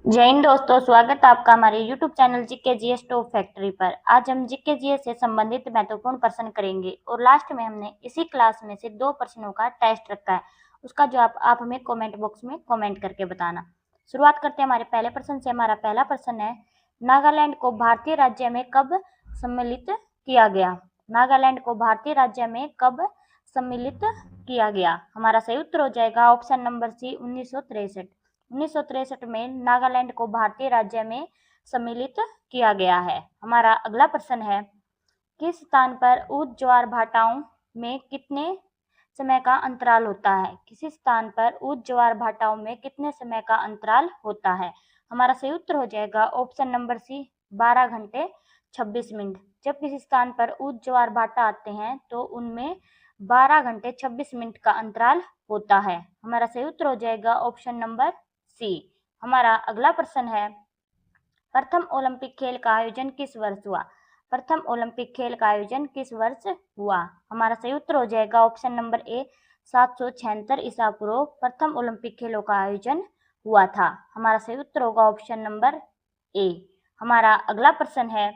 जय हिंद दोस्तों, स्वागत है आपका हमारे YouTube channel GK GS top factory पर। आज हम जीके जीएस से संबंधित महत्वपूर्ण प्रश्न करेंगे और लास्ट में हमने इसी क्लास में से 2 प्रश्नों का टेस्ट रखा है। उसका जवाब आप हमें कमेंट बॉक्स में कमेंट करके बताना। शुरुआत करते हैं हमारे पहले प्रश्न से। हमारा पहला प्रश्न है, नागालैंड को भारतीय राज्य में कब सम्मिलित किया गया? नागालैंड को भारतीय राज्य में कब सम्मिलित किया गया? हमारा सही उत्तर हो जाएगा ऑप्शन नंबर सी, 1963। 1963 में नागालैंड को भारतीय राज्य में सम्मिलित किया गया है। हमारा अगला प्रश्न है, किस स्थान पर ऊर्ध्व ज्वार भाटाओं में कितने समय का अंतराल होता है? किसी स्थान पर ऊर्ध्व ज्वार भाटाओं में कितने समय का अंतराल होता है? हमारा सही उत्तर हो जाएगा ऑप्शन नंबर सी, 12 घंटे 26 मिनट। जब किसी स्थान पर ऊर्ध्व ज्वार भाटा आते हैं तो उनमें 12 घंटे 26 मिनट का अंतराल होता है। हमारा सही उत्तर हो जाएगा ऑप्शन नंबर सी। हमारा अगला प्रश्न है, प्रथम ओलंपिक खेल का आयोजन किस वर्ष हुआ? प्रथम ओलंपिक खेल का आयोजन किस वर्ष हुआ? हमारा सही उत्तर हो जाएगा ऑप्शन नंबर ए, 776 ईसा पूर्व प्रथम ओलंपिक खेलों का आयोजन हुआ था। हमारा सही उत्तर होगा ऑप्शन नंबर ए। हमारा अगला प्रश्न है,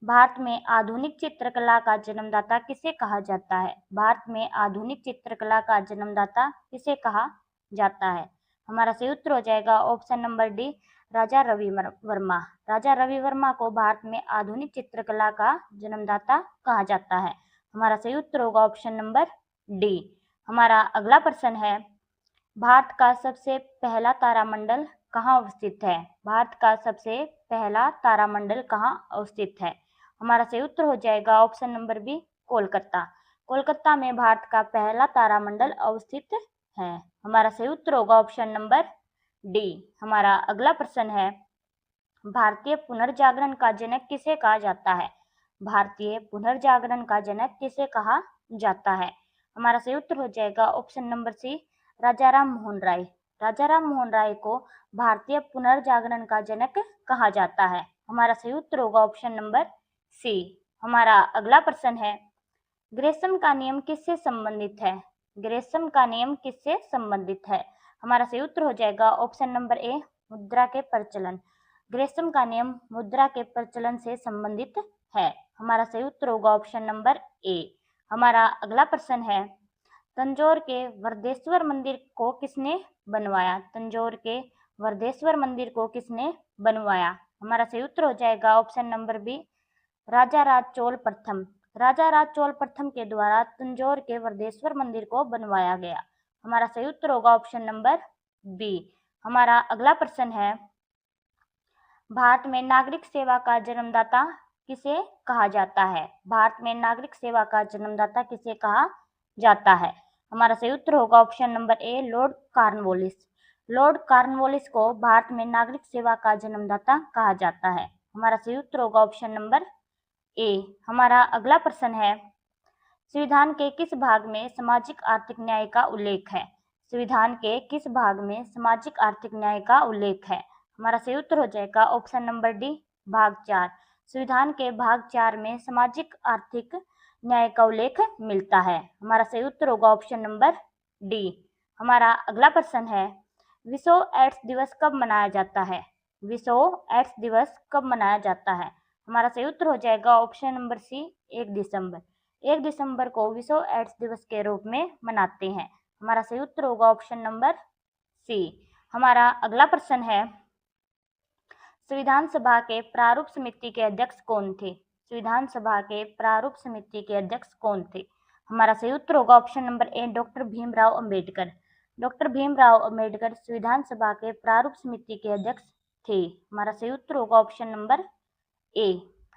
भारत में आधुनिक चित्रकला का जन्मदाता किसे कहा जाता है? भारत में आधुनिक चित्रकला का जन्मदाता किसे कहा जाता है? हमारा सही उत्तर हो जाएगा option number D, Raja Ravi Varma. Raja Ravi Varma को भारत में आधुनिक चित्रकला का जन्मदाता कहा जाता है। हमारा सही उत्तर होगा ऑप्शन नंबर डी। हमारा अगला प्रश्न है, भारत का सबसे पहला तारामंडल कहाँ अवस्थित है? भारत का सबसे पहला तारामंडल कहाँ अवस्थित है? हमारा सही उत्तर हो जाएगा option number B, Kolkata. Kolkata में भारत का पहला तारामंडल अवस्थित है। हमारा सही उत्तर होगा ऑप्शन नंबर डी। हमारा अगला प्रश्न है, भारतीय पुनर्जागरण का जनक किसे कहा जाता है? भारतीय पुनर्जागरण का जनक किसे कहा जाता है? हमारा सही उत्तर हो जाएगा ऑप्शन नंबर सी, राजा राम मोहन राय। राजा राम मोहन राय को भारतीय पुनर्जागरण का जनक कहा जाता है। हमारा सही उत्तर होगा ऑप्शन नंबर सी। हमारा अगला प्रश्न है, ग्रेसम का नियम किससे संबंधित है? ग्रेसम का नियम किससे संबंधित है? हमारा सही उत्तर हो जाएगा ऑप्शन नंबर ए, मुद्रा के प्रचलन। ग्रेसम का नियम मुद्रा के प्रचलन से संबंधित है। हमारा सही उत्तर होगा ऑप्शन नंबर ए। हमारा अगला प्रश्न है, तंजौर के वरदेश्वर मंदिर को किसने बनवाया? तंजौर के वरदेश्वर मंदिर को किसने बनवाया? हमारा सही उत्तर हो जाएगा ऑप्शन नंबर बी, राजा राज चोल प्रथम। राजा राज चोल प्रथम के द्वारा तंजौर के वरदेश्वर मंदिर को बनवाया गया। हमारा सही उत्तर होगा ऑप्शन नंबर बी। हमारा अगला प्रश्न है, भारत में नागरिक सेवा का जन्मदाता किसे कहा जाता है? भारत में नागरिक सेवा का जन्मदाता किसे कहा जाता है? हमारा सही उत्तर होगा ऑप्शन नंबर ए, लॉर्ड कॉर्नवालिस। लॉर्ड कॉर्नवालिस को भारत में नागरिक सेवा का जन्मदाता कहा जाता है। हमारा सही उत्तर होगा ऑप्शन नंबर ए। हमारा अगला प्रश्न है, संविधान के किस भाग में सामाजिक आर्थिक न्याय का उल्लेख है? संविधान के किस भाग में सामाजिक आर्थिक न्याय का उल्लेख है? हमारा सही उत्तर हो जाएगा ऑप्शन नंबर डी, भाग 4। संविधान के भाग 4 में सामाजिक आर्थिक न्याय का उल्लेख मिलता है। हमारा सही उत्तर होगा ऑप्शन नंबर डी। हमारा अगला प्रश्न है, विश्व एड्स दिवस कब मनाया जाता है? विश्व एड्स दिवस कब मनाया जाता है? हमारा सही उत्तर हो जाएगा ऑप्शन नंबर सी, 1 दिसंबर। 1 दिसंबर को विश्व एड्स दिवस के रूप में मनाते हैं। हमारा सही उत्तर होगा ऑप्शन नंबर सी। हमारा अगला प्रश्न है, संविधान सभा के प्रारूप समिति के अध्यक्ष कौन थे? संविधान सभा के प्रारूप समिति के अध्यक्ष कौन थे? हमारा सही उत्तर होगा ऑप्शन नंबर ए, डॉक्टर भीमराव अंबेडकर। डॉक्टर भीमराव अंबेडकर संविधान सभा के प्रारूप समिति के अध्यक्ष थे। हमारा सही उत्तर होगा ऑप्शन नंबर ए।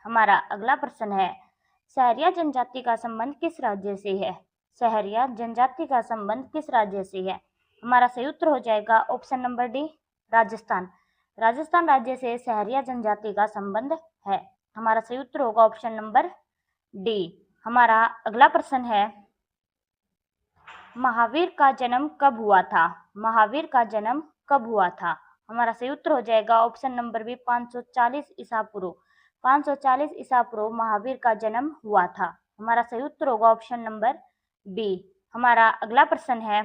हमारा अगला प्रश्न है, सहरिया जनजाति का संबंध किस राज्य से है? सहरिया जनजाति का संबंध किस राज्य से है? हमारा सही उत्तर हो जाएगा option number D, Rajasthan. Rajasthan राज्य से सहरिया जनजाति का संबंध है। हमारा सही उत्तर होगा ऑप्शन नंबर डी। हमारा अगला प्रश्न है, महावीर का जन्म कब हुआ था? महावीर का जन्म कब हुआ था? हमारा सही उत्तर हो जाएगा ऑप्शन नंबर बी, 540 ईसा पूर्व। 540 ईसा पूर्व महावीर का जन्म हुआ था। हमारा सही उत्तर होगा ऑप्शन नंबर बी। हमारा अगला प्रश्न है,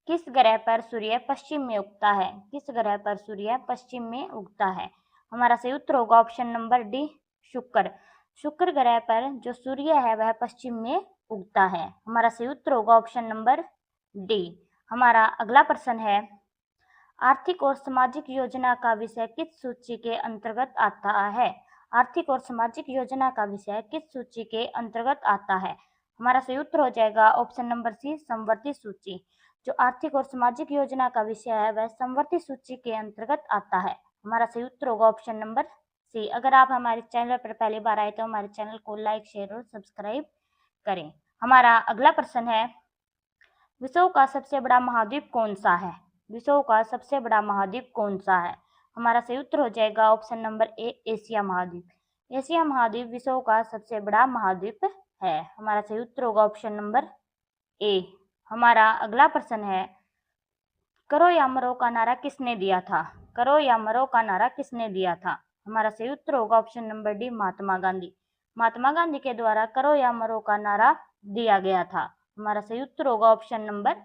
किस ग्रह पर सूर्य पश्चिम में उगता है? किस ग्रह पर सूर्य पश्चिम में उगता है? हमारा सही उत्तर होगा ऑप्शन नंबर डी, शुक्र। शुक्र ग्रह पर जो सूर्य है वह पश्चिम में उगता है। हमारा सही उत्तर होगा ऑप्शन नंबर डी। हमारा अगला प्रश्न है, आर्थिक और सामाजिक योजना का विषय किस सूची के अंतर्गत आता है? आर्थिक और सामाजिक योजना का विषय किस सूची के अंतर्गत आता है? हमारा सही उत्तर हो जाएगा ऑप्शन नंबर सी, समवर्ती सूची। जो आर्थिक और सामाजिक योजना का विषय है वह समवर्ती सूची के अंतर्गत आता है। हमारा सही उत्तर होगा ऑप्शन नंबर सी। अगर आप हमारे चैनल पर पहली बार आए तो हमारे चैनल को लाइक, शेयर और सब्सक्राइब करें। हमारा अगला प्रश्न है, विश्व का सबसे बड़ा महाद्वीप कौन सा है? विश्व का सबसे बड़ा महाद्वीप कौन सा है? हमारा सही उत्तर हो जाएगा ऑप्शन नंबर ए, एशिया महाद्वीप। एशिया महाद्वीप विश्व का सबसे बड़ा महाद्वीप है। हमारा सही उत्तर होगा ऑप्शन नंबर ए। हमारा अगला प्रश्न है, करो या मरो का नारा किसने दिया था? करो या मरो का नारा किसने दिया था? हमारा सही उत्तर होगा option number D, Mahatma Gandhi. Mahatma Gandhi के द्वारा करो या मरो का नारा दिया गया था। हमारा सही उत्तर होगा ऑप्शन नंबर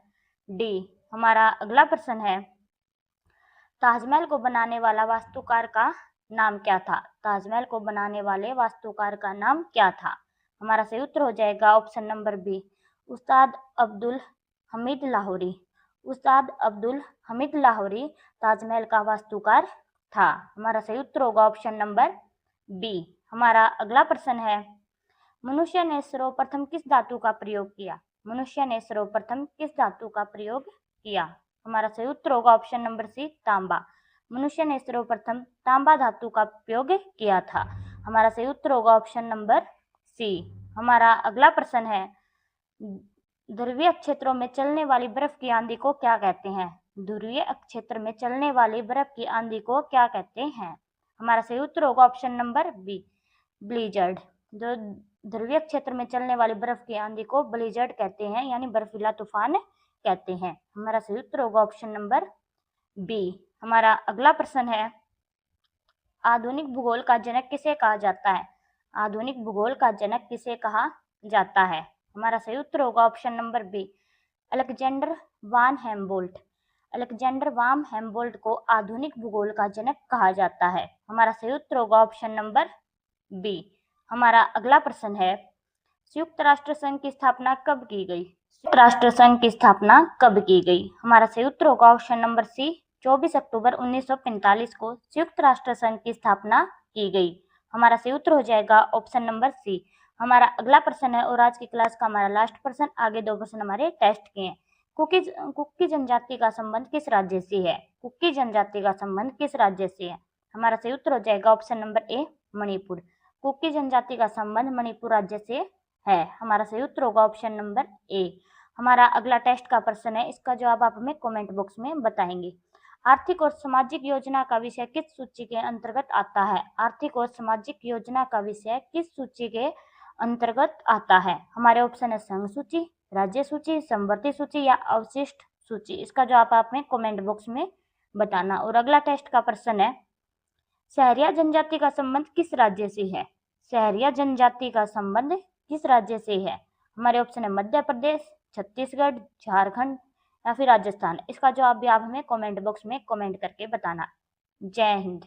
डी। हमारा अगला प्रश्न है, ताजमहल को बनाने वाला वास्तुकार का नाम क्या था? ताजमहल को बनाने वाले वास्तुकार का नाम क्या था? हमारा सही उत्तर हो जाएगा ऑप्शन नंबर बी, उस्ताद अब्दुल हमीद लाहौरी। उस्ताद अब्दुल हमीद लाहौरी ताजमहल का वास्तुकार था। हमारा सही उत्तर होगा ऑप्शन नंबर बी। हमारा अगला प्रश्न है, मनुष्य ने सर्वप्रथम किस धातु का प्रयोग किया? मनुष्य ने सर्वप्रथम किस धातु का प्रयोग किया? हमारा सही उत्तर होगा ऑप्शन नंबर सी, तांबा। मनुष्य ने सर्वप्रथम तांबा धातु का प्रयोग किया था। हमारा सही उत्तर होगा ऑप्शन नंबर सी। हमारा अगला प्रश्न है, ध्रुवीय क्षेत्रों में चलने वाली बर्फ की आंधी को क्या कहते हैं? ध्रुवीय क्षेत्र में चलने वाली बर्फ की आंधी को क्या कहते हैं? हमारा सही उत्तर होगा ऑप्शन नंबर बी, ब्लिजर्ड। जो ध्रुवीय क्षेत्र में चलने वाली बर्फ की आंधी को ब्लिजर्ड कहते हैं, यानी बर्फीला तूफान कहते हैं। हमारा सही उत्तर होगा ऑप्शन नंबर बी। हमारा अगला प्रश्न है, आधुनिक भूगोल का जनक किसे कहा जाता है? आधुनिक भूगोल का जनक किसे कहा जाता है? हमारा सही उत्तर होगा ऑप्शन नंबर बी, अलेक्जेंडर वान हेम्बोल्ट। अलेक्जेंडर वान हेम्बोल्ट को आधुनिक भूगोल का जनक कहा जाता है। हमारा सही उत्तर होगा ऑप्शन नंबर बी। हमारा अगला प्रश्न है, संयुक्त राष्ट्र संघ की स्थापना कब की गई? संयुक्त राष्ट्र संघ की स्थापना कब की गई? हमारा सही उत्तर होगा ऑप्शन नंबर सी, 24 अक्टूबर 1945 को संयुक्त राष्ट्र संघ की स्थापना की गई। हमारा सही उत्तर हो जाएगा ऑप्शन नंबर सी। हमारा अगला प्रश्न है, और आज की क्लास का हमारा लास्ट प्रश्न, आगे 2 प्रश्न हमारे टेस्ट के हैं। कुकी जनजाति का संबंध किस राज्य से है? कुकी जनजाति का संबंध किस राज्य से है? हमारा सही उत्तर हो जाएगा option number A, Manipur. Kuki जनजाति का संबंध मणिपुर राज्य से है। हमारा सही उत्तर होगा ऑप्शन नंबर ए। हमारा अगला टेस्ट का प्रश्न है, इसका जवाब आप हमें कमेंट बॉक्स में बताएंगे। आर्थिक और सामाजिक योजना का विषय किस सूची के अंतर्गत आता है? आर्थिक और सामाजिक योजना का विषय किस सूची के अंतर्गत आता है? हमारे ऑप्शन है संघ सूची, राज्य सूची, समवर्ती सूची या अवशिष्ट सूची। इसका जवाब आप हमें कमेंट बॉक्स में बताना। और अगला टेस्ट का प्रश्न है, सहरिया जनजाति का संबंध किस राज्य से है? सहरिया जनजाति का संबंध किस राज्य से है? हमारे ऑप्शन है मध्य प्रदेश, छत्तीसगढ़, झारखंड या फिर राजस्थान। इसका जवाब भी आप हमें कमेंट बॉक्स में कमेंट करके बताना। जय हिंद।